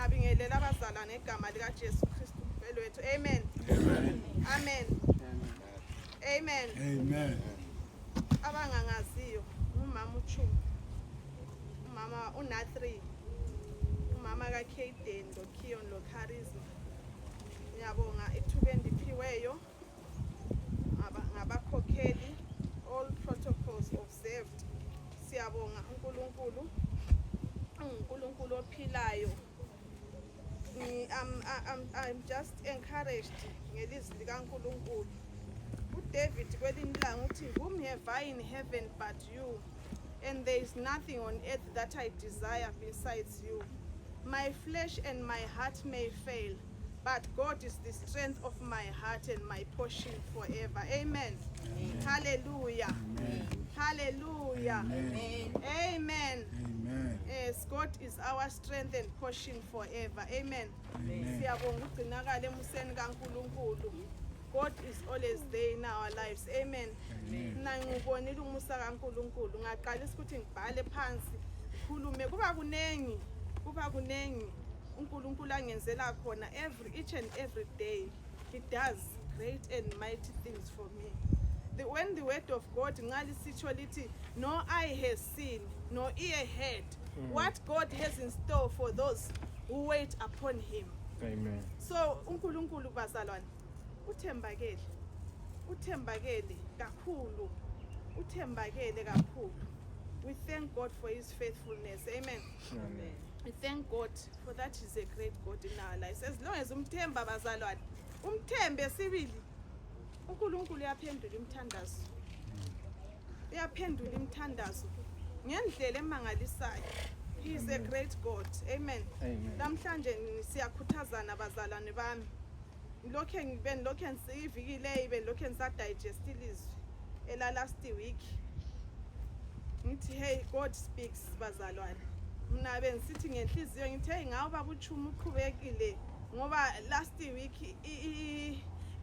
Ngiyabingelela abazalwane egama lika Jesu Kristu umfelo wethu. Amen. Amen. Amen. Amen. Abangangaziyo umama uChuma, umama uNathri, umama kaKaden loKion loCharisma. Ngiyabonga ithuba endiphiweyo ngabakhokheli, all protocols observed. Siyabonga uNkulunkulu, uNkulunkulu ophilayo. I'm just encouraged ngelizwi likaNkulunkulu. uDavid kwelinye ilanga uthi, whom have I in heaven but you, and there is nothing on earth that I desire besides you. My flesh and my heart may fail, but God is the strength of my heart and my portion forever. Amen. Amen. Hallelujah. Amen. Hallelujah. Amen. Amen. Amen. Yes, God is our strength and portion forever. Amen. Siyabonga ugcinakala emuseni kaNkulunkulu. God is always there in our lives. Amen. Mina ngibonile umusa kaNkulunkulu. Ngaqalisa ukuthi ngibhale phansi, khulume kuba kunengi uNkulunkulu angenzela khona each and every day. He does great and mighty things for me. When the word of God ngalisitsho lithi, no eye has seen, no ear heard what God has in store for those who wait upon him. Amen. So uNkulunkulu bazalwane uthembakele kakhulu. We thank God for his faithfulness. Amen. Amen. We thank God for that. He's a great God in our lives. As long as umthemba bazalwane, umthembe sibili, uNkulunkulu uyaphendula imthandazo ngendlela emangalisayo. He is a great God. Amen. Namhlanje siyakhuthazana bazalwane bami. Ngilokho ngiyivikile ngilokho ngisadigest ilizwi ela last week. Ngithi hey, God speaks bazalwane. Mina bengisithi ngenhliziyo ngithi hey, ngawo baba uChuma uqhubekile ngoba last week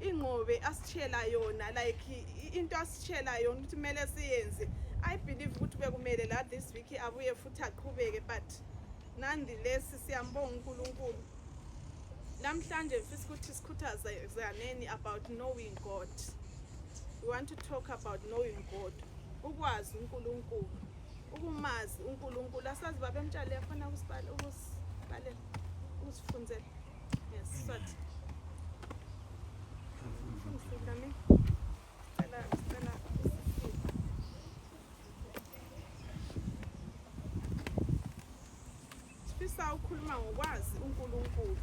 inqobe asitshela yona, like into asitshela yona ukuthi kumele siyenze. I believe ukuthi bekumele la this week abuye futhi aqhubeke, but nonetheless siyambonga uNkulunkulu. Namhlanje mfisa ukuthi sikhuthaze about knowing God. We want to talk about knowing God. Ukwazi uNkulunkulu, ukumazi uNkulunkulu. Asazi baba emtshale yafuna usifunzela. Yes, but sifisa ukukhuluma ngokwazi uNkulunkulu.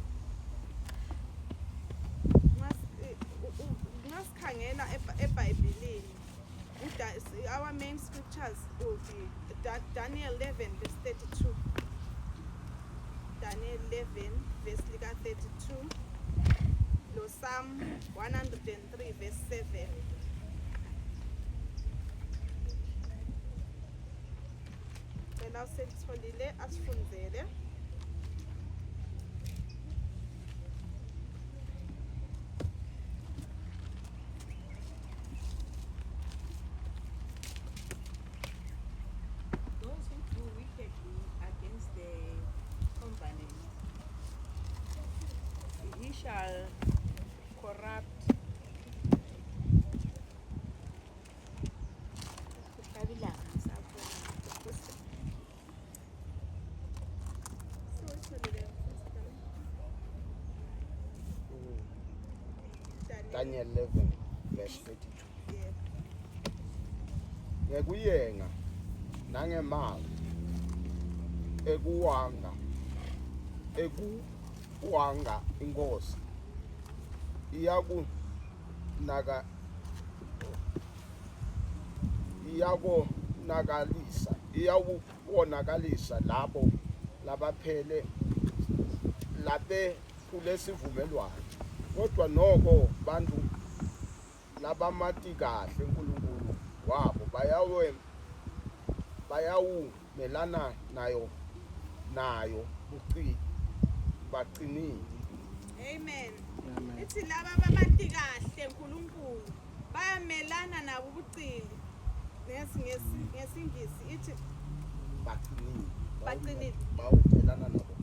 Ngasikhangela eBhayibhelini. Our main scriptures will be Daniel 11 verse 32. Daniel 11 verse 32. Psalm 103 verse 7. Bela selitholile asifunzele. Shall corrupt Daniel 11 verse 32. Ngekuyenga nangemali ekuwanga inkosi iyakuwonakalisa labo labaphele labephule sivumelwano, kodwa noko bantu labamati kahle uNkulunkulu wabo bayawumelana nayo baqinile. Amen. Ithi laba abamati kahle uNkulunkulu bayamelana nabo ubucili. Ngesingisi ithi baqinile. Baqinile. Bawumelana nabo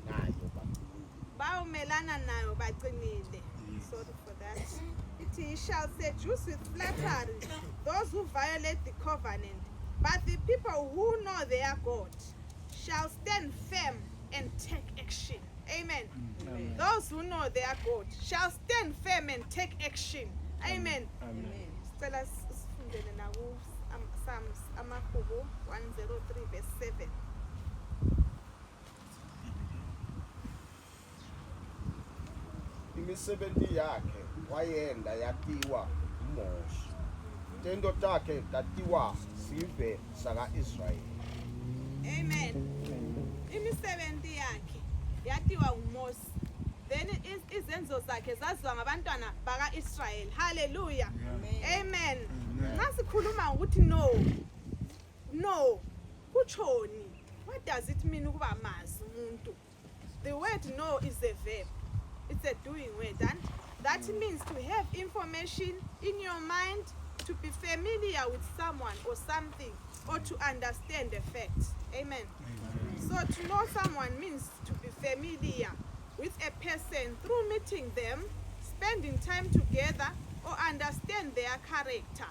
nayo. bawumelana nayo bacinile. Sorry for that. He shall seduce with flattery those who violate the covenant, but the people who know their God shall stand firm and take action. Amen. Amen. Those who know their God shall stand firm and take action. Amen. Amen. Sicela sifundele na ku Psalms Amahubo 103 verse 7. Imisebenzi yakhe wayenda yatiwa uMoshe. Tendo takhe tatiwa sive saka Israel. Amen. Imisebenzi yakhe yatiwa uMose. Then izenzo zakhe zaziwa ngabantwana baka Israel. Hallelujah. Amen. Ngasikhuluma ukuthi no kuchoni. What does it mean ukuba mazi umuntu? The word know is a verb. It's a doing word, and that means to have information in your mind, to be familiar with someone or something, or to understand a fact. Amen. So to know someone means to be familiar with a person through meeting them, spending time together, or understand their character.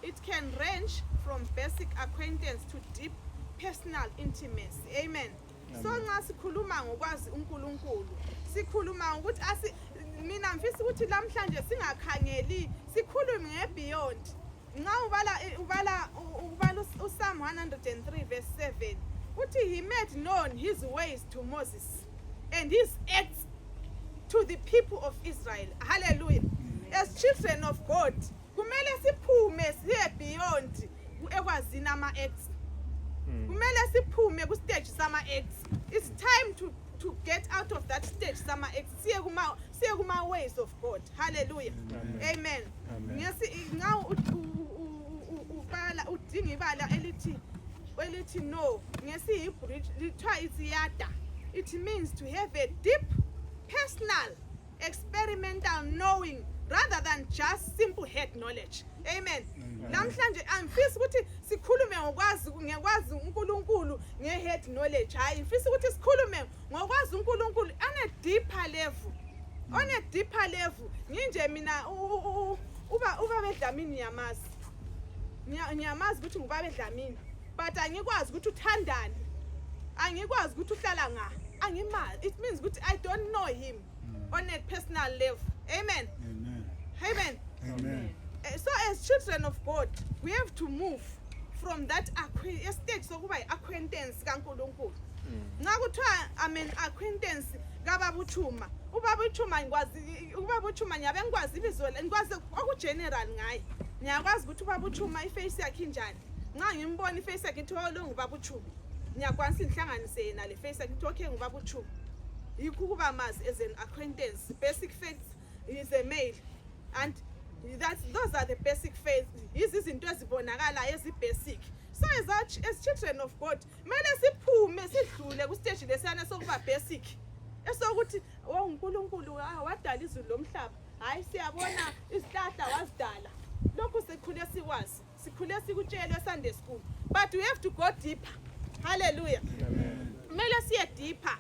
It can range from basic acquaintance to deep personal intimacy. Amen. So nxa sikhuluma ngokwazi uNkulunkulu, sikhuluma ukuthi mina mfisa ukuthi lamhlanje singakhangeli sikhulume ngebeyond. Nxa ubala uPsalm 103 verse 7 uthi he made known his ways to Moses and his acts to the people of Israel. Hallelujah. As children of God, kumele siphume siye beyond ekwazini ama-acts. Kumele siphume ku stage sama acts. It's time to get out of that stage sama acts. Siye kuma ways of God. Hallelujah. Amen. Ngiyasi ngaw ubala udinga ibala elithi no. Ngiyasi Hebrew lithiwa isiyada. It means to have a deep personal experimental knowing rather than just simple head knowledge. Amen. Namhlanje angifisi ukuthi sikhulume ngekwazi uNkulunkulu ngehead knowledge. Hayi, ngifisi ukuthi sikhulume ngokwazi uNkulunkulu on a deeper level. On a deeper level. Nginje mina uba bedlamini yamazi. Ngiyamazi ukuthi nguba bedlamini. But angikwazi ukuthi uthandani. Angikwazi ukuthi uhlala nga. Angimazi. It means ukuthi I don't know him on a personal level. Amen. Amen. Amen. So as children of God, we have to move from that stage sokuba acquaintance kaNkulunkulu. Nxa kuthiwa amen acquaintance kaBaba uChuma. uBaba uChuma ngiyabe ngikwazi ibizo ngikwazi okugeneral ngaye. Ngiyakwazi ukuthi uBaba uChuma iface yakhe injani. Nxa ngimbona iface yakhe ngithi lo nguBaba uChuma. Ngiyakwazi inhlanganise yena le face yakhe ngithi okay nguBaba uChuma. Yikho kuba mazi as an acquaintance. Basic facts, he is a male, and those are the basic facts. Izinto ezibonakala ezibasic. So as children of God, mele siphume sidlule ku stage lesana sokuba basic. Esokuthi uNkulunkulu wadala izulu lomhlaba. Hayi siyabona isihlahla wazidala. Lokho sikhule sikwazi. Sikhule sikutshelwe Sunday school. But we have to go deeper. Hallelujah. Amen. Mele siye deeper.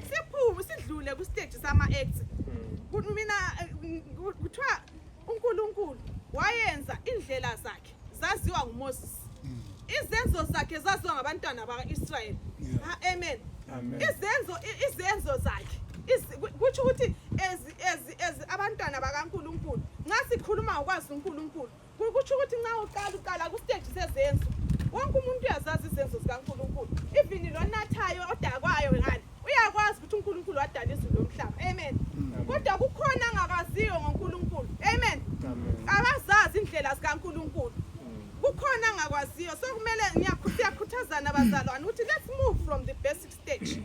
Siphume sidlule ku stage sama acts. Mina kuthiwa uNkulunkulu wayenza indlela zakhe zaziwa nguMoses. Izenzo zakhe zaziwa ngabantwana bakaIsrael. Amen. Izenzo zakhe kuthi ukuthi as abantwana bakaNkulunkulu nxa sikhuluma ngokwazi uNkulunkulu kuthi ukuthi nxa uqala ku stage sezenzo wonke umuntu uyazazi izenzo zikaNkulunkulu. Even lonathayo odakwayo ngani uyakwazi ukuthi uNkulunkulu wadala izulu lomhlaba. Amen. Kodwa kukhona angakwaziyo ngoNkulunkulu. Amen. Abazazi indlela zikaNkulunkulu. Kukhona angakwaziyo. So kumele ngiyakhuthazana abazalwane ukuthi let's move from the basic stage.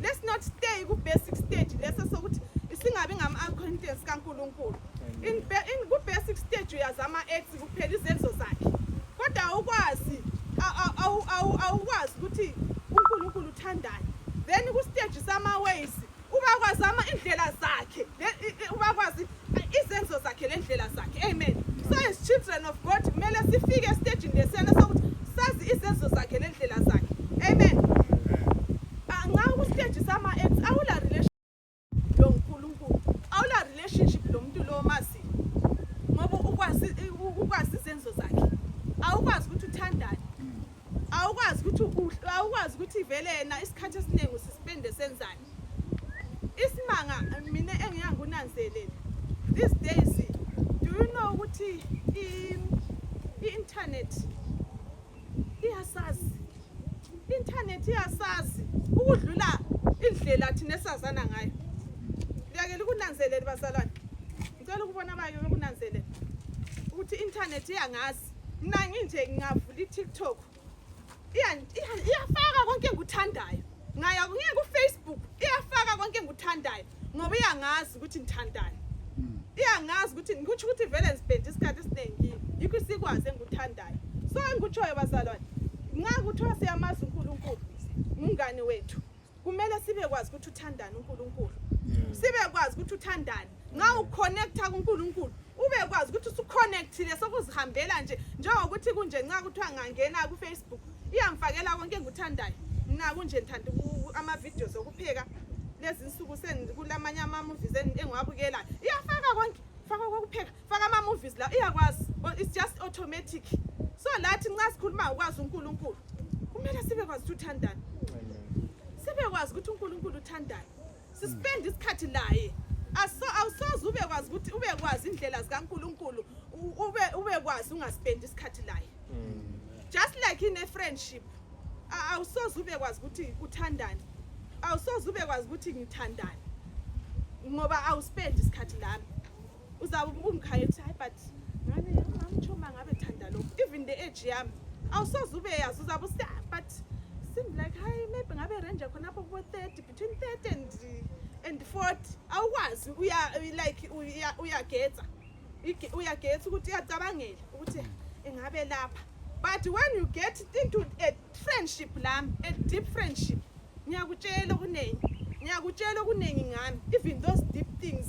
Let's not stay ku basic stage leso sokuthi singabi ngama-acquaintance kaNkulunkulu. In ku basic stage uyazama acts kuphela izenzo zakhe. Kodwa ukwazi awukwazi ukuthi uNkulunkulu uthandani. Then ku stage sama ways ubakwazama indlela zakhe. Ubakwazi izenzo zakhe lendlela zakhe. Amen. So as children of God, kumele sifike stage lesena sokuthi sazi izenzo zakhe lendlela zakhe. Amen. Nga ku stage sama acts awula relation vele yena isikhathi esiningi usispende senzani isimanga mina engiyangunanzelela these days do you know ukuthi i-internet iyasazi ukudlula indlela thina esazana ngayo ngiyakela ukunanzelela bazalwane ngicela ukubona abayo ukunanzelela ukuthi internet iyangazi mina nginje ngavula iTikTok iyafaka konke engikuthandayo ngaya ku-Facebook iyafaka konke engikuthandayo ngoba iyangazi ukuthi ngithandani iyangazi ukuthi ngikuthi ukuthi vele ngispend isikhathi esiningi yikho isikwazi engikuthandayo so engikutshoyo bazalwane ngakuthiwa siyamazi uNkulunkulu umngane wethu kumele sibe kwazi ukuthi uthandani uNkulunkulu sibe kwazi ukuthi uthandani nga uconnecta kuNkulunkulu ube kwazi ukuthi usuconnectile sokuzihambela nje njengokuthi kunje nxa kuthiwa ngangena ku-Facebook iyangifakela konke engikuthandayo mina kunje ngithanda ama-videos okupheka lezi nsuku kulamanye ama-movies engiwabukelayo iyafaka konke faka kokupheka faka ama-movies la iyakwazi it's just automatic so lathi nxa sikhuluma ukwazi uNkulunkulu kumele sibe kwazi ukuthi uthandani sibe kwazi ukuthi uNkulunkulu uthandani sispend isikhathi laye awusoze ube kwazi ukuthi ube kwazi indlela zikaNkulunkulu ube kwazi ungaspend isikhathi laye just like in a friendship awusoze ube kwazi ukuthi uthandani awusoze ube kwazi ukuthi ngithandani ngoba awuspend isikhathi lami uzabe ungikhaya ukuthi hayi but ngane ngamchoma ngabe thanda lokho even the age yami awusoze ube yazi uzabe usithi but seem like hayi maybe ngabe range khona apho ku 30 between 30 and 40 awukwazi uyagetha ukuthi uyacabangela ukuthi engabe lapha but when you get into a friendship a deep friendship ngiyakutshela okunengi ngami even those deep things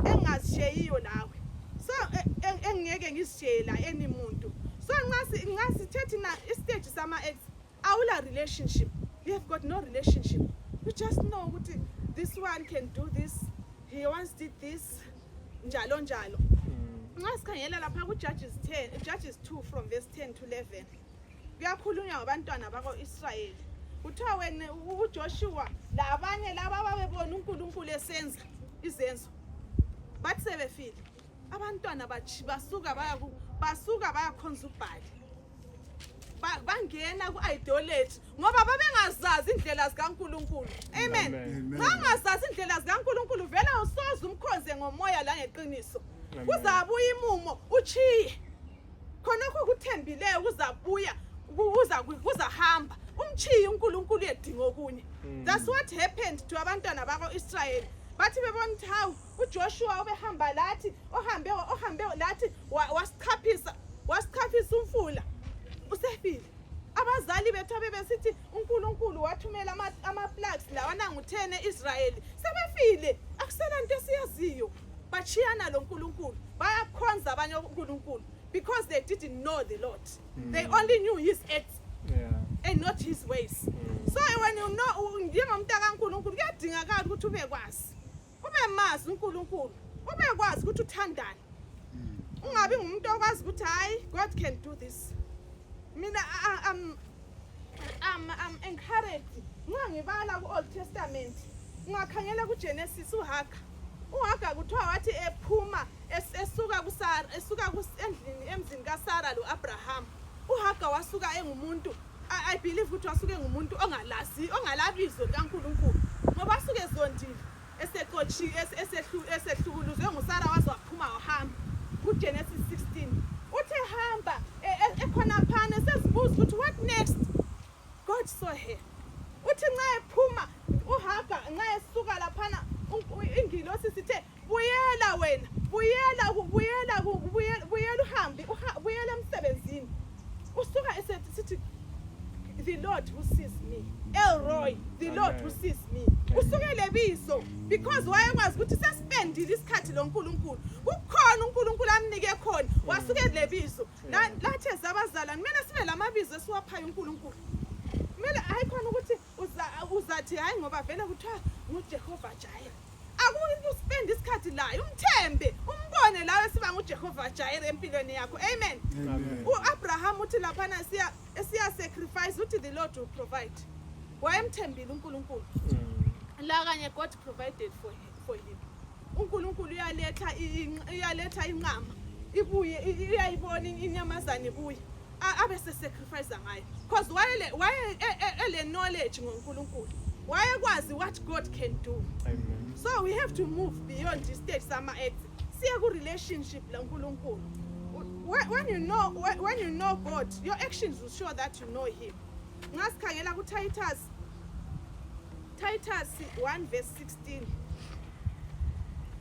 engazisheyiyo lawe so engeke ngizishela any muntu so ngasithethe na istage sama ex awula relationship you have got no relationship you just know ukuthi this one can do this he once did this njalo ngasikhangela lapha ku Judges 2 from verse 10 to 11 kuyakhulunywa ngabantwana bako-Israyeli kuthiwa wena uJoshua labanye laba ababebona uNkulunkulu esenza izenzo bathi sebefile abantwana basuka bayakhonza uBhali bangena ku-idolatry ngoba babengazazi indlela zikaNkulunkulu amen bangazazi indlela zikaNkulunkulu vele usoze umkhonze ngomoya la ngeqiniso kuzabuya imumo uchiye khonokho kuthembileyo kuzabuya kuzahamba umchiye uNkulunkulu edinga okunye that's what happened to abantwana bako-Israyeli bathi bebona ukuthi hawu uJoshua ubehamba lathi ohambe lathi wasichaphisa umfula usefile abazali bethu abebesithi uNkulunkulu wathumela ama-plagues lawana ngu-10 eIsrayeli sebefile akusela into esiyaziyo bachiyana lo nkulunkulu bayakhonza abanye uNkulunkulu because they didn't know the Lord they only knew his acts and not his ways so when you know njengomntaka kaNkulunkulu kuyadingakala ukuthi ube mazi uNkulunkulu ube kwazi ukuthi uthandani ungabi ngumuntu okwazi ukuthi hayi God can do this mina I'm encouraged ngangibala ku-Old Testament ngakhangela kuGenesis uHaga kuthiwa wathi ephuma esuka endlini emzini kaSara lo-Abraham uHaga wasuka engumuntu I believe ukuthi wasuke ngumuntu ongalabizo likaNkulunkulu ngoba asuke ezondile esehlukuluzwe nguSara waze waphuma wahamba kuGenesis 16 uthe hamba ekhona phana sezibuza ukuthi what next God saw her uthi nxa ephuma uHaga nxa esuka laphana ingilosi sithe buyela wena buyela uhambe buyela emsebenzini usuka sithi the Lord who sees me Elroy the Lord who sees me usuke lebizo because wayekwazi ukuthi sespendile isikhathi lo nkulunkulu kukhona uNkulunkulu amnike khona wasuke lebizo lathi zabazalwane mina sibe lamabizo esiwaphayo uNkulunkulu mina ayikhona ukuthi uzathi hayi ngoba vele kuthiwa nguJehova Jireh akuyi uspend isikhathi la umthembe umbone ubone lawe siba nguJehova Jireh empilweni yakho. Amen. uAbraham uthi laphana siya sacrifice uthi the Lord will provide. Wayemthembile uNkulunkulu. La kanye God provided for him. uNkulunkulu uyaletha inqama. Ibuye iyayibona inyamazana ibuye. Abe se sacrifice ngayo. Because why ele knowledge ngoNkulunkulu. Wayekwazi what God can do. Amen. So we have to move beyond this stage sama ex. Siya ku relationship la uNkulunkulu. When you know God, your actions will show that you know him. Ngasikhangela ku Titus 1 verse 16.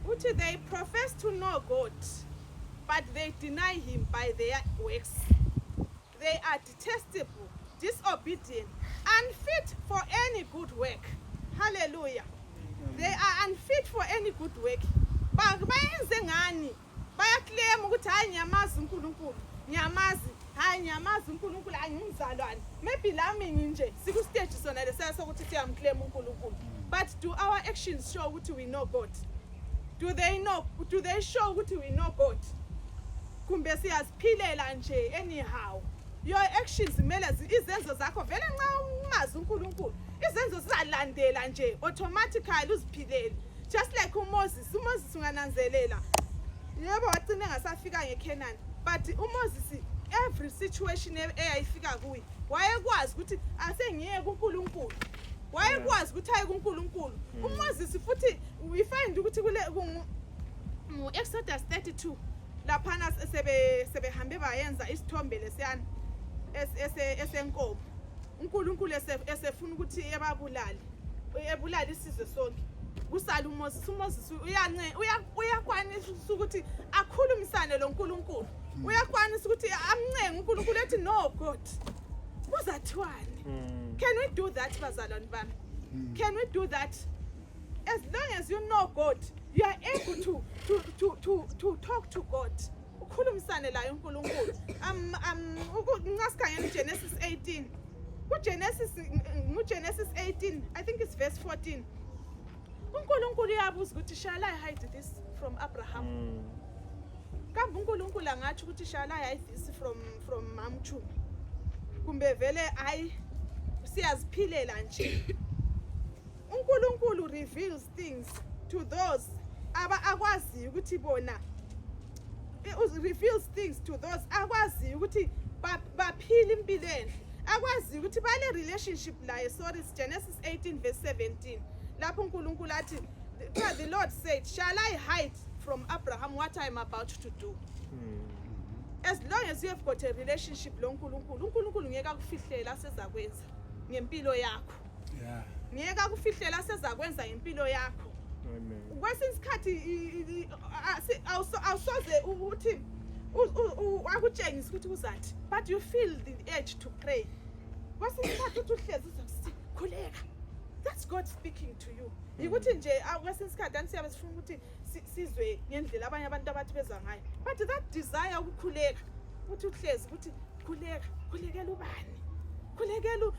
Uthi they profess to know God, but they deny him by their works. They are detestable, disobedient, unfit for any good work. Hallelujah. They are unfit for any good work. Bayenze ngani? Bayaclaim ukuthi hayi nyamazi uNkulunkulu. Nyamazi uNkulunkulu ayingizalwane. Maybe lami nje siku stage sona lesasa ukuthi siyamclaim uNkulunkulu. But do our actions show ukuthi we know God? Do they show ukuthi we know God? Kumbe siyaziphilela nje anyhow. Your actions kumele izenzo zakho vele nxa ungazi uNkulunkulu. Izenzo sizalandela nje automatically uziphilele. Just like uMoses ungananzelela. Yebo wagcina ngasafika ngeCanaan, but uMoses every situation eyayifika kuyi wayekwazi ukuthi asengiyeke kuNkulunkulu. Wayekwazi ukuthi aye kuNkulunkulu. uMoses futhi we find ukuthi kule Exodus 32 laphana sebehambe bayenza isithombe lesiyana esenkomo. uNkulunkulu esefuna ukuthi ebulala isizwe sonke. Kusala uMoses uyakwanisa ukuthi akhulumisane lo uNkulunkulu. Uyakwanisa ukuthi amncenge uNkulunkulu ethi no God. Kuzathiwani? Can we do that bazalwane bami? Can we do that? As long as you know God, you are able to talk to God. Ukhulumisane la uNkulunkulu. Ngasikhangela Genesis 18. Genesis 18, I think it's verse 14. uNkulunkulu uyabuza ukuthi shall I hide this from Abraham? Kambe uNkulunkulu angathi ukuthi shall I hide this from Mamchu? Kumbe vele ayi siyaziphilela nje. uNkulunkulu reveals things to those akwazi ukuthi bona. It reveals things to those akwazi ukuthi baphile impilweni. Akwazi ukuthi bale relationship laye. Sorry, it's Genesis 18 verse 17. Lapho uNkulunkulu athi the Lord said, shall I hide from Abraham what I am about to do? As long as you have got a relationship lo uNkulunkulu ngeke akufihlela sezakwenza ngempilo yakho. Yeah. Ngeke akufihlela sezakwenza ngempilo yakho. Amen. Kwesinye isikhathi awusoze ukuthi akutshengisa ukuthi uzathi, but you feel the urge to pray. Kwesinye isikhathi uthi uhlezi uzokuthi khuleka. That's God speaking to you. Yikuthi nje kwesinye isikhathi anisiyabe sifuna ukuthi sizwe ngendlela abanye abantu abathi bezwa ngayo. But that desire ukukhuleka uthi uhlezi ukuthi khulekela ubani? Khulekela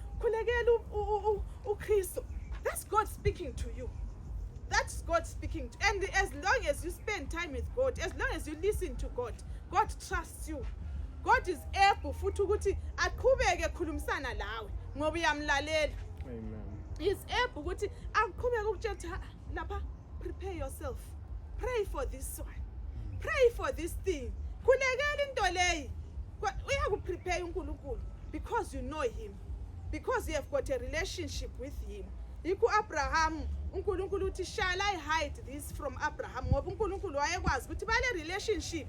uKristu. That's God speaking to you. That's God speaking to. And as long as you spend time with God, as long as you listen to God, God trusts you. God is able futhi ukuthi aqhubeke ekhulumisana lawe ngoba uyamlalela. Amen. He is able ukuthi aqhubeke ukutshela lapha, prepare yourself. Pray for this one. Pray for this thing. Khulekela into leyi. Uyakuprepare uNkulunkulu because you know him. Because you have got a relationship with him. Iku Abraham uNkulunkulu uthi shall I hide this from Abraham? Ngoba uNkulunkulu wayekwazi ukuthi bale relationship.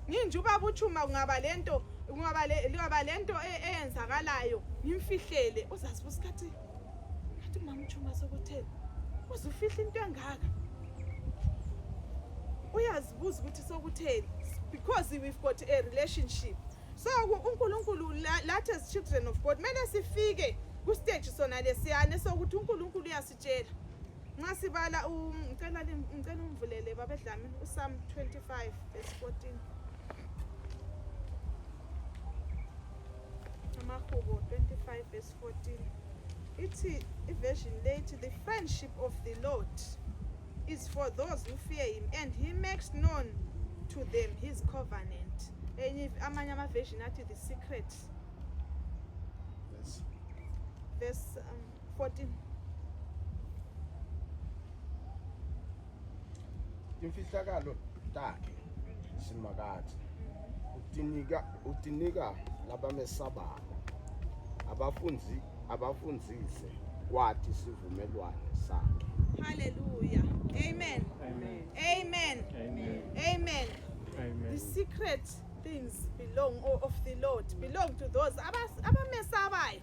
Nginje ubaba uchuma ungaba lento eyenzakalayo ngimfihlele uzazi usikhathi ngathi mama uchuma sokuthela uzufihla into engaka uyazibuza ukuthi sokuthela because we've got a relationship. So uNkulunkulu lathi as children of God mele sifike ku stage sona lesiyane sokuthi uNkulunkulu uyasitshela. Nxa sibala ngicela umvulele babedlami uPsalm 25 verse 14. Amahubo 25 verse 14. Ithi version late, the friendship of the Lord is for those who fear him, and he makes known to them his covenant. Amanye ama-version athi the secret. Verse 14. Imfihlakalo takhe simakathi utinika labamesabayo abafundzise kwathi sivumelwane sakhe. Hallelujah. Amen. Amen. Amen. Amen. Amen. Amen. The secret things of the Lord belong to those abamesabayo,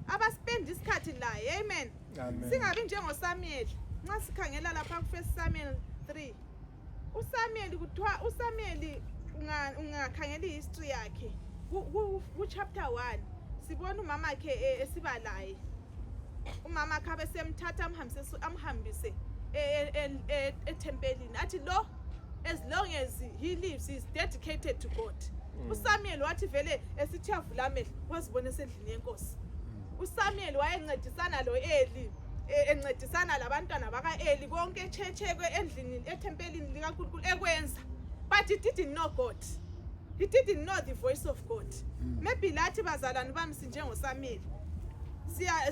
abaspend isikhathi laye. Amen. Amen. Singabi njengoSamuel. Nxa sikhangela lapha ku 1 Samuel 3. uSamuel kuthiwa uSamuel ungakhangela history yakhe ku chapter 1 sibona umama wakhe esibalaye. Umama akhe abesemthatha amhambise etempelini athi lo, as long as he lives he is dedicated to God. uSamuel wathi vele esithi avula amehlo wazibona esendlini yenkosi. uSamuel wayencedisana lo Eli, encedisana labantwana baka Eli konke echechekwe endlini etempelini likaNkulunkulu ekwenza, but he didn't know God. He didn't know the voice of God. Maybe lathi bazalwane bami sinjengoSamuel.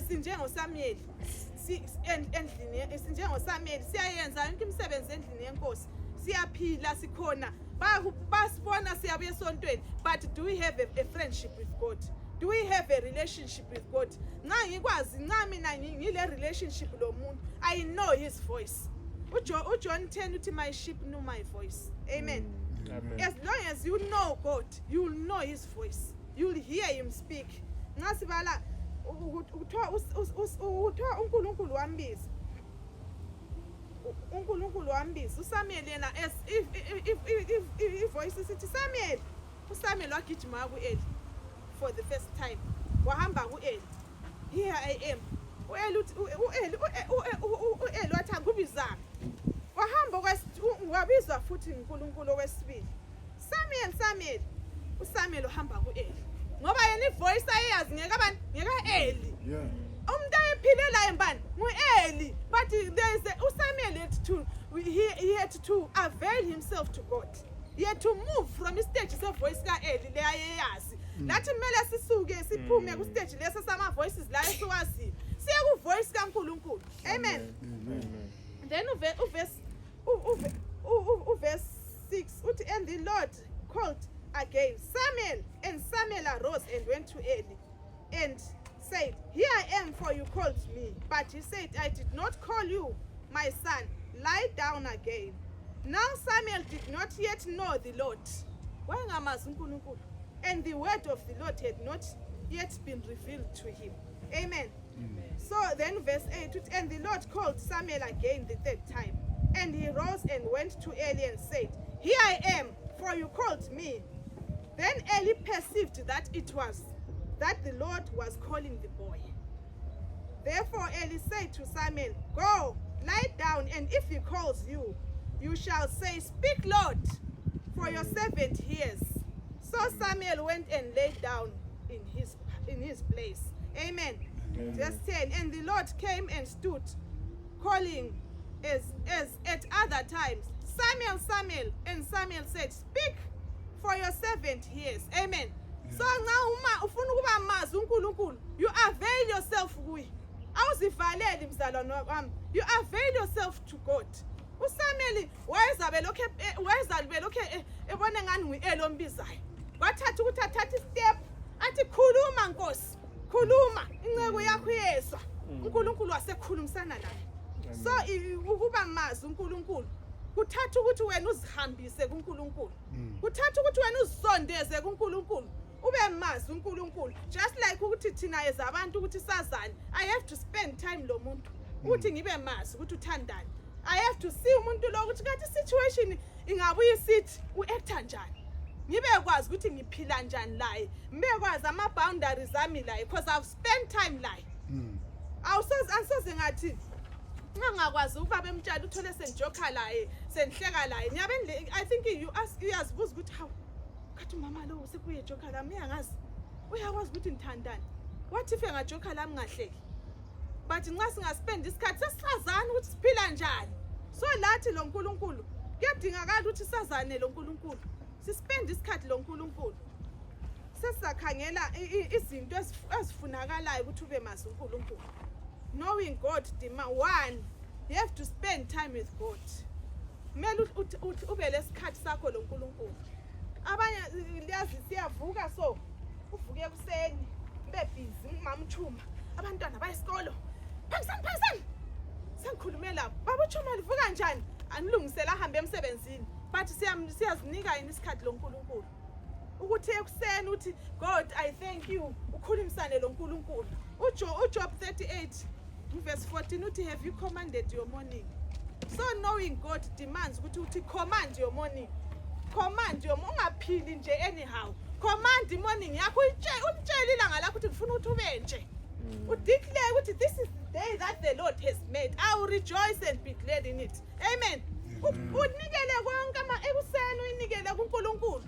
SinjengoSamuel endlini sinjengoSamuel siyayenza yonke imisebenzi endlini yenkosi, siyaphila sikhona, basibona siyabuya esontweni, but do we have a friendship with God? Do we have a relationship with God? Nxa ngikwazi nxa mina ngile relationship lo muntu, I know his voice. uJohn 10 uthi my sheep know my voice. Amen. Amen. As long as you know God, you will know his voice. You will hear him speak. Nxa sibala uthiwa uNkulunkulu wambiza. uNkulunkulu wambiza uSamuel yena if voice sithi Samuel. uSamuel wagijima ku Eli for the first time. Wahamba ku Eli. Here I am. Eli wathi angibizanga. Wahamba wabizwa futhi uNkulunkulu okwesibili. Samuel. uSamuel uhamba ku Eli. Ngoba yena ivoice ayazi ngeka Eli. Yeah. Umuntu ayephilela embani ngu-Eli, but uSamuel he had to avail himself to God. He had to move from istage sevoice ka-Eli le ayeyazi. Lathi kumele sisuke siphume ku stage lesa sama voices la esiwaziyo siye ku voice kaNkulunkulu. Amen. Then uverse 6 uthi, and the Lord called again Samuel, and Samuel arose and went to Eli and said, here I am, for you called me. But he said, I did not call you, my son. Lie down again. Now Samuel did not yet know the Lord. And the word of the Lord had not yet been revealed to him. Amen. So then verse 8, and the Lord called Samuel again the third time. And he rose and went to Eli and said, here I am, for you called me. Then Eli perceived that the Lord was calling the boy. Therefore Eli said to Samuel, go, lie down, and if he calls you, you shall say, speak, Lord, for your servant hears. So Samuel went and lay down in his place. Amen. Verse 10, and the Lord came and stood, calling as at other times, Samuel, Samuel. And Samuel said, speak, for your servant hears. Amen. So now ufuna ukuba mazi uNkulunkulu, you avail yourself kuye. Awuzivaleli mzalwane wami. You avail yourself to God. uSamuel wayezabe lokhe ebona ngani ngu-Eli ombizayo. Wathatha ukuthi athathe step athi khuluma Nkosi, khuluma, inceku yakho iyezwa. uNkulunkulu wasekhulumisana naye. So ukuba mazi uNkulunkulu kuthatha ukuthi wena uzihambise kuNkulunkulu. Kuthatha ukuthi wena uzisondeze kuNkulunkulu. Ube mazi uNkulunkulu. Just like ukuthi thina ezabantu ukuthi sazane, I have to spend time lo muntu. Ukuthi ngibe mazi ukuthi uthandani. I have to see umuntu lo ukuthi kathi situation ingabuye isithi uacta njani. Ngibe kwazi ukuthi ngiphila njani laye. Ngibe kwazi ama boundaries ami laye because I've spent time laye. Awusoze ngathi ngangakwazi ukuba bemtshela uthole senjoka laye, senhleka laye. Ngiyabe I think uyazibuza ukuthi how kathi mama lo sekuye joka lami uyangazi. Uyakwazi ukuthi ngithandani. What if engajoka lami ngahleki? But nxa singaspend isikhathi sesifazana ukuthi siphila njani. So lathi lo uNkulunkulu kuyadingakala ukuthi sazane lo nkulunkulu sispend isikhathi lo nkulunkulu sesizakhangela izinto ezifunakalayo ukuthi ube mazi unkulunkulu. Knowing God, one, you have to spend time with God. Kumele ube lesikhathi sakho lo nkulunkulu. Abanye liyazi siyavuka so uvuke ekuseni ube busy umama uthuma abantwana bayesikolo phakisani sengikhulume lapho baba uthuma livuka njani anilungisela ahambe emsebenzini but siyazinika yini isikhathi lo nkulunkulu ukuthi ekuseni uthi God I thank you ukhulumisane lo nkulunkulu. uJob 38 verse 14 uthi have you commanded your morning. So knowing God demands ukuthi command your morning. Command your ungaphili nje anyhow. Command the morning yakho ulitshela ilanga lakho ukuthi ngifuna ukuthi ube nje. Udeclare ukuthi this is the day that the Lord has made. I will rejoice and be glad in it. Amen. Unikele konke ekuseni uyinikele kuNkulunkulu.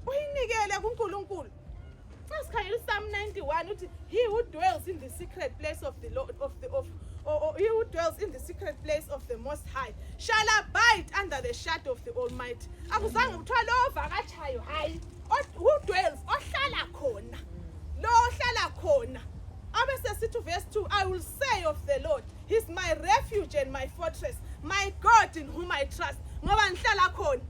Uyinikele kuNkulunkulu. Asikhangela Psalm 91 uthi he who dwells in the secret place of the Lord he who dwells in the secret place of the Most High shall abide under the shadow of the Almighty. Akuzange kuthiwa lo ovakatshayo hayi who dwells ohlala khona lo ohlala khona. Abese sithi verse 2 I will say of the Lord he is my refuge and my fortress my God in whom I trust. Ngoba ngihlala khona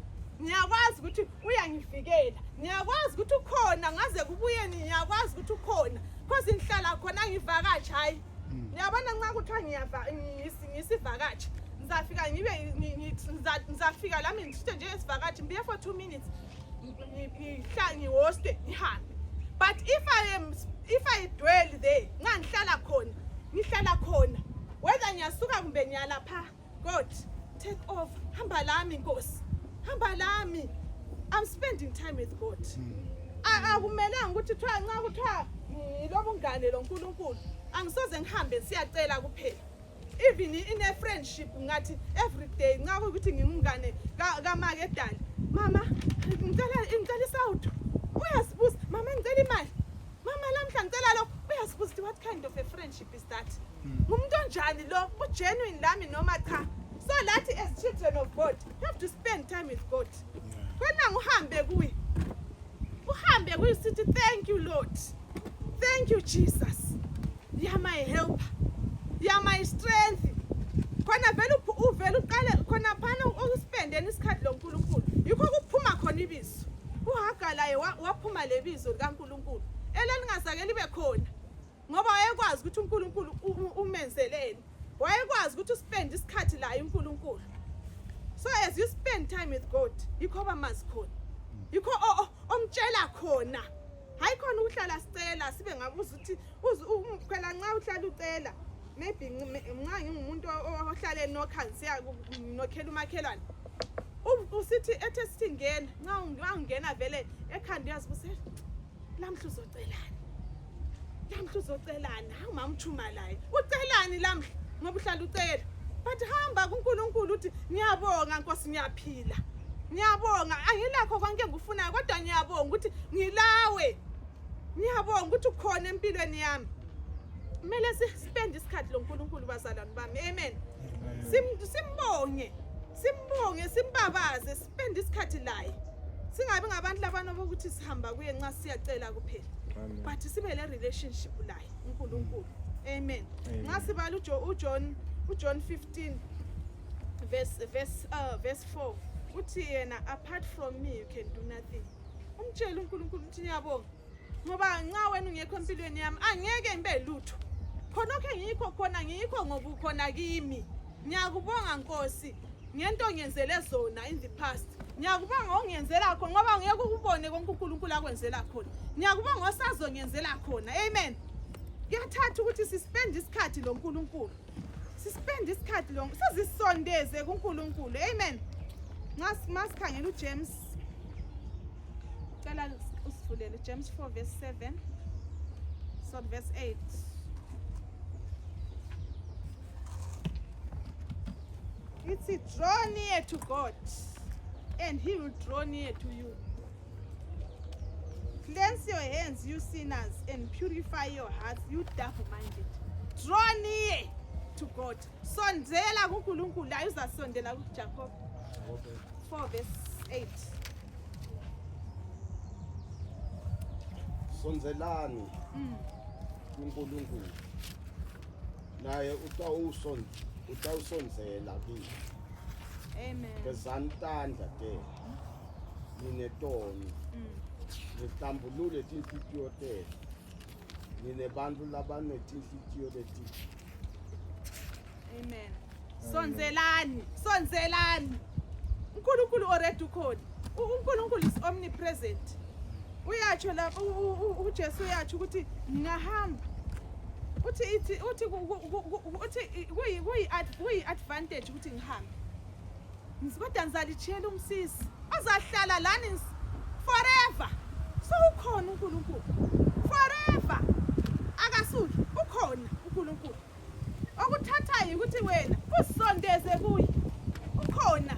ngiyakwazi ukuthi uyangivikela ngiyakwazi ukuthi ukhona ngaze kubuyeni ngiyakwazi ukuthi ukhona because ngihlala khona ngivakatsha hayi. Ngiyabona nxa kuthiwa ngisivakatsha ngizafika ngizafika lami ngithe nje esivakatsha ngibe for 2 minutes ngihoste ngihambe. But if I dwell there ngihlala khona whether ngiyasuka kumbe ngiyalapha God take over hamba lami Nkosi hamba lami. I'm spending time with God. Akumelanga ukuthi nxa kuthiwa ngilobungane lo nkulunkulu angisoze ngihambe siyacela kuphela. Even in a friendship ngathi every day nxa ukuthi ngingumngane kaMakedali mama ngicela isawudo uyasibuza mama ngicela imali mama lamhla ngicela lo uyasibuza what kind of a friendship is that? Ngumuntu onjani lo ugenuine lami noma cha? So that as children of God you have to spend time with God. Kona uhambe kuyi sithi thank you Lord, thank you Jesus, you are my helper, you are my strength. Khona vele uvele uqale khona phana ukuspendeni isikhathi lo nkulunkulu yikho kuphuma khona ibizo. Uhagalaye waphuma lebizo likaNkulunkulu elingazake libe khona ngoba wayekwazi ukuthi uNkulunkulu umenzeleni, wayekwazi ukuthi uspend isikhathi la uNkulunkulu. So as you spend time with God yikho bamazi khona yikho omtshela khona hayi khona uhlala sicela sibe ngabuza ukuthi phela nxa uhlala ucela maybe nxa ngingumuntu ohlala enokhansiya nokhela umakhelwane usithi ethe sithi ngena nxa ungena vele ekhanda uyazibuza lamhla uzocelana hayi mama uthuma laye ucelani lamhla ngoba uhlala ucela. But hamba kuNkulunkulu uthi ngiyabonga Nkosi ngiyaphila ngiyabonga angilakho konke engikufunayo kodwa ngiyabonga ukuthi ngilawe ngiyabonga ukuthi ukhona empilweni yami. Kumele sispend isikhathi lo nkulunkulu bazalwane bami. Amen. Simbonge simbabaze spend isikhathi laye. Singabi ngabantu labanoba ukuthi sihamba kuye nxa siyacela kuphela. But sibe le relationship laye uNkulunkulu. Amen. Nxa sibala uJohn 15 verse 4 uthi yena apart from me you can do nothing. Umtshela uNkulunkulu uthi ngiyabonga ngoba nxa wena ungekho empilweni yami angeke ngibe lutho. Khonokho ngikho khona ngikho ngoba ukhona kimi. Ngiyakubonga Nkosi ngento ngiyenzele zona in the past. Ngiyakubonga ongiyenzela khona ngoba ngeke ukubone konke uNkulunkulu akwenzela khona. Ngiyakubonga osazo ngiyenzela khona. Amen. Kuyathatha ukuthi sispend isikhathi lo nkulunkulu. Sispend isikhathi lo sizisondeze kuNkulunkulu. Amen. Masikhangela uJames. Cela usifulele James 4 verse 7. So verse 8. It's draw near to God and he will draw near to you. Cleanse your hands, you sinners, and purify your hearts, you double-minded. Draw near to God. Sondela kuNkulunkulu la uzasondela kuJacob. 4 verse 8. Sonzelani kuNkulunkulu. Naye utawusonzela kini. Amen. Kezantanda ke. Ninetoni. Nihlambulule tinhliziyo tenu. Ninebantu labanetinhliziyo leti. Amen. Sonzelani. uNkulunkulu already ukhona. uNkulunkulu is omnipresent. Uyatsho lapho uJesu uyatsho ukuthi ngingahamba. Uthi kuyi advantage ukuthi ngihambe. Kodwa ngizalitshela umsisi ozahlala lani forever. So ukhona uNkulunkulu. Forever. Akasuki ukhona uNkulunkulu. Okuthathayo ukuthi wena usondeze kuye. Ukhona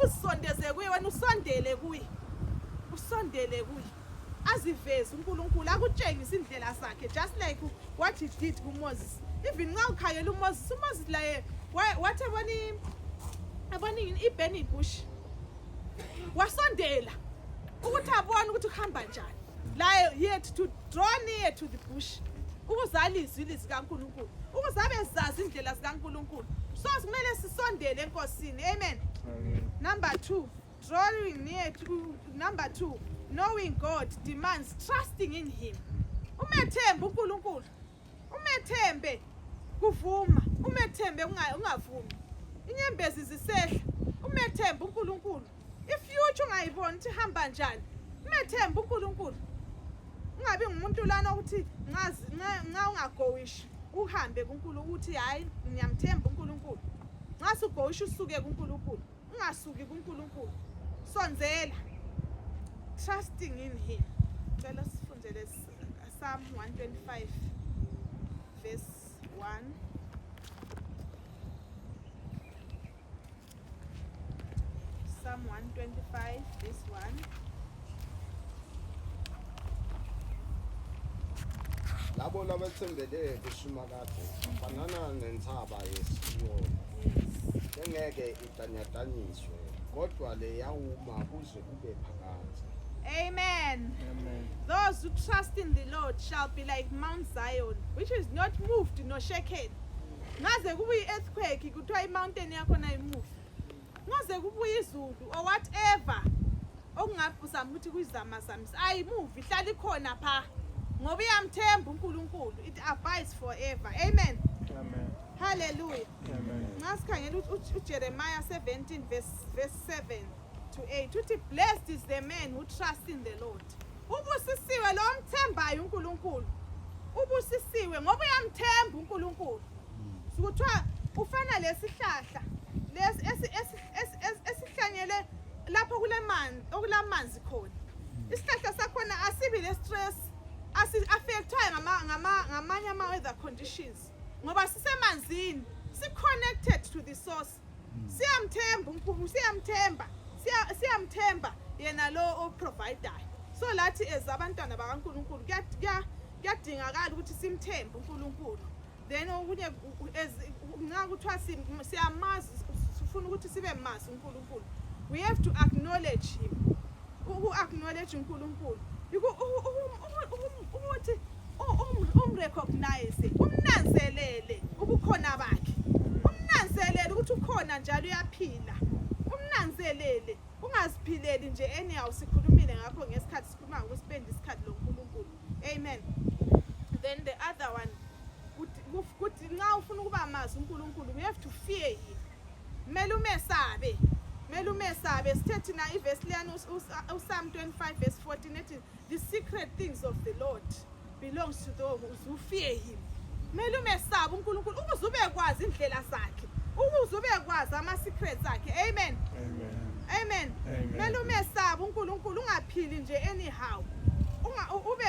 usondeze kuye, wena usondele kuye. Usondele kuye. Aziveze uNkulunkulu akutshengisa indlela zakhe, just like what he did to Moses. Even nxa ukhangela uMoses laye wathi abani iburning bush. Wasondela ukuthi abone ukuthi uhamba njani. Laye yet to draw near to the bush. Ukuzalizwa ilizwi kaNkulunkulu. Ukuzabe zazi indlela zikaNkulunkulu. So kumele sisondele enkosini. Amen. Number 2, drawing near to number 2, knowing God demands trusting in him. Umethembe uNkulunkulu. Umethembe kuvuma. Umethembe ungavumi. Inyembezi zisehla. Umethembe uNkulunkulu. Ifuture ungayiboni ukuthi hamba njani. Umethembe uNkulunkulu. Ungabi ngumuntu lana ukuthi nxa ungagowishi uhambe kuNkulunkulu uthi hayi ngiyamthemba uNkulunkulu. Nxa sugowishi usuke kuNkulunkulu. Ungasuki kuNkulunkulu. Sonzela. Trusting in him. Cela sifundele Psalm 125 verse 1. Psalm 125 verse 1. Labo labathembele kuShumakade fanana nentsaba yeSiyoni. Engeke itanyatanyiswe kodwa le yawuma kuze kube phakathi. Amen. Those who trust in the Lord shall be like Mount Zion, which is not moved nor shaken. Ngaze kubuye earthquake kuthiwa imountain yakho na imove. Ngaze kubuye izulu or whatever okungabuzama ukuthi kuyizama zamisa ayimove ihlala ikhona pha. Ngoba iyamthemba uNkulunkulu, it abides forever. Amen. Hallelujah. Ngasikhangela uJeremiah 17 verse 7 to 8 uthi blessed is the man who trusts in the Lord. Ubusisiwe lo mthembayo uNkulunkulu. Ubusisiwe ngoba uyamthemba uNkulunkulu. Sikuthiwa ufana lesihlahla esihlanyele lapho okulamanzi khona. Isihlahla sakhona asibi le stress, affectwa ngamanye ama-weather conditions. Ngoba sisemanzini, si-connected to the source. Siyamthemba uNkulunkulu, siyamthemba yena lo oprovidayo. So lathi ezabantwana bakaNkulunkulu kuyadingakala ukuthi simthembe uNkulunkulu. Then okunye nxa kuthiwa siyamazi, sifuna ukuthi sibe mazi uNkulunkulu. We have to acknowledge him. Acknowledge uNkulunkulu. Ukuthi umrecognize, umnanzelele ubukhona bakhe. Umnanzelele ukuthi ukhona njalo uyaphila. Umnanzelele, ungaziphileli nje anyhow sikhulumile ngakho ngesikhathi sikhuluma ngokuspend isikhathi loNkulunkulu. Amen. Then the other one, ukuthi nxa ufuna ukuba mazi uNkulunkulu, we have to fear him. Kumele umesabe. Sithethe na iverse liyana uPsalm 25 verse 14 ethi the secret things of the Lord belongs to those who fear him. Kumele umesabe uNkulunkulu ukuze ubekwazi indlela zakhe, ukuze ubekwazi ama-secrets akhe. Amen. Kumele umesabe uNkulunkulu, ungaphili nje anyhow.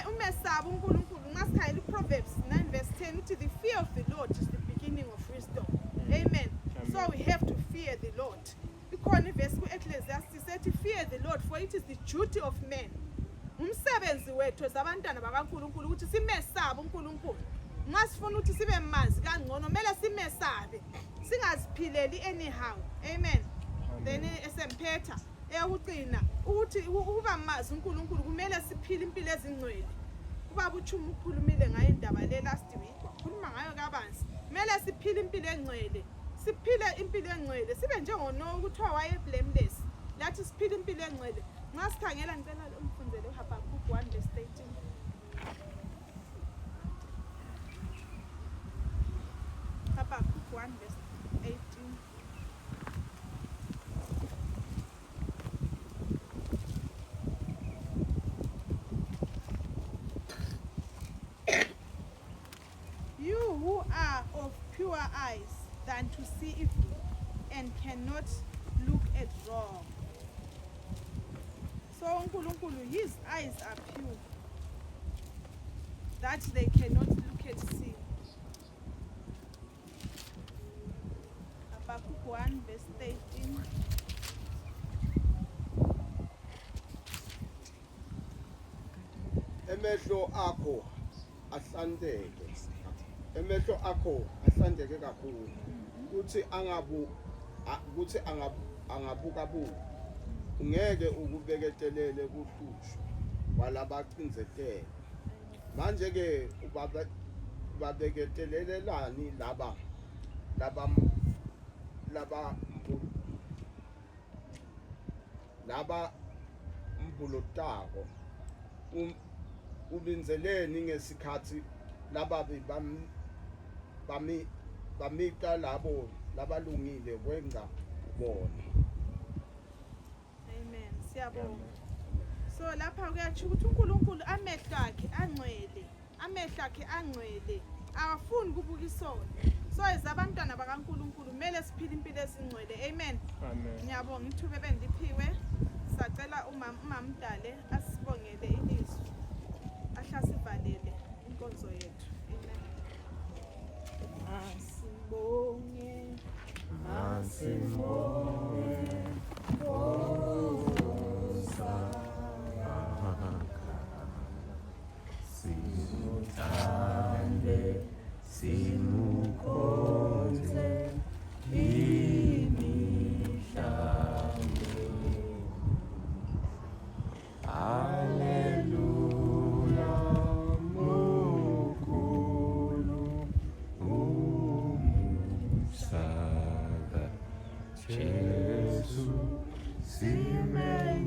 Umesabe uNkulunkulu. Ngasikhangela iProverbs 9 verse 10 uthi the fear of the Lord is the beginning of wisdom. Amen. So we have to fear the Lord. Ikhona iverse ku-Ecclesiastes ethi fear the Lord for it is the duty of men. Umsebenzi wethu ezabantwana bakaNkulunkulu ukuthi simesabe uNkulunkulu. Nxa sifuna ukuthi sibe mazi kangcono mele simesabe, singaziphileli anyhow. Amen. then esemphetha eyokugcina ukuthi ukuba mazi uNkulunkulu kumele siphile impilo ezingcwele. Ubaba uChuma ukhulumile ngayo indaba le last week, wakhuluma ngayo kabanzi. Kumele siphile impilo engcwele, siphile impilo engcwele, sibe njengoNoah kuthiwa waye blameless. Lathi siphile impilo engcwele. Nxa sikhangela ngicela umfundzele uHabakuk 1:13. Habakkuk 1:18. You who are of pure eyes than to see evil and cannot look at wrong. So uNkulunkulu, his eyes are pure, that they cannot look at sin. Habakkuk 1:13. Emehlo akho ahlanzeke kakhulu kuthi angabukabuki, ungeke ukubeketelele kuhlushwa walabacindzetele. Manje ke ubabeketelelelani laba mbulotako, ubinzeleni ngesikhathi lababi bamita labo labalungile kwenza bona. Amen. Siyabonga. So lapha kuyatsho ukuthi uNkulunkulu amehlo akhe angcwele, akafuni kubuka isono. So ezabantwana bakaNkulunkulu kumele siphile impilo ezingcwele. Amen. Amen. Ngiyabonga ithuba ebendiphiwe. Sacela umama Mdale asibongele ilizwi, ahlasivalele inkonzo yethu. Amen. Jesus, si me